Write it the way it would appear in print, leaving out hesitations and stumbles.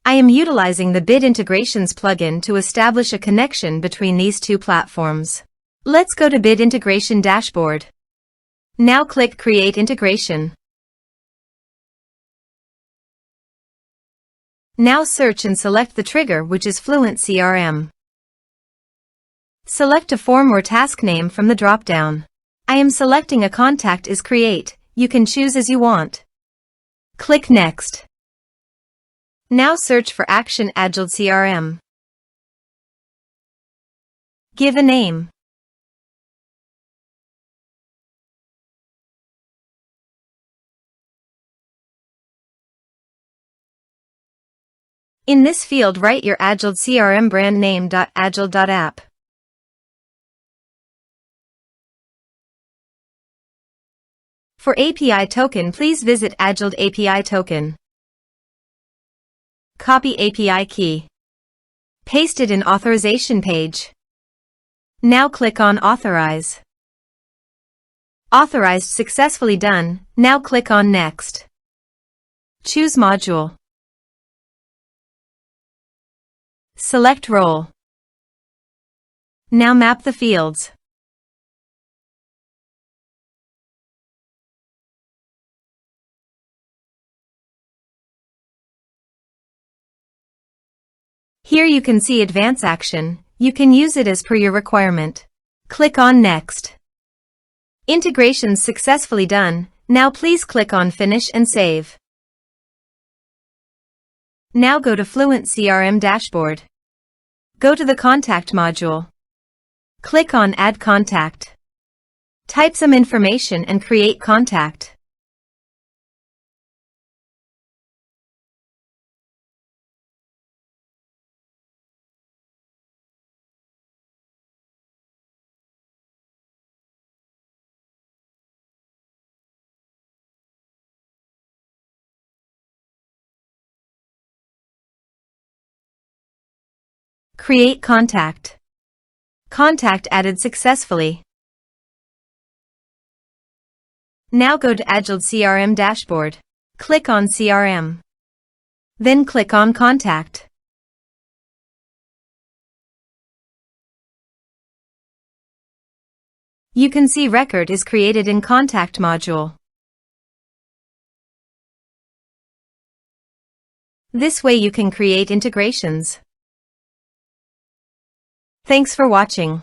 I am utilizing the Bit Integrations plugin to establish a connection between these two platforms. Let's go to Bit Integration Dashboard. Now click Create Integration. Now search and select the trigger, which is FluentCRM. Select a form or task name from the drop-down. I am selecting a contact is create. You can choose as you want. Click Next. Now search for Action Agiled CRM. Give a name. In this field, write your Agiled CRM brand name. Agiled.app. For API token, please visit Agiled API token. Copy API key. Paste it in authorization page. Now click on Authorize. Authorized successfully done. Now click on Next. Choose module. Select role. Now map the fields. Here you can see advance action. You can use it as per your requirement. Click on Next. Integrations successfully done. Now please click on Finish and save. Now go to FluentCRM Dashboard. Go to the Contact module. Click on Add Contact. Type some information and create contact. Create contact. Contact added successfully. Now go to Agiled CRM Dashboard. Click on CRM. Then click on Contact. You can see record is created in Contact module. This way you can create integrations. Thanks for watching.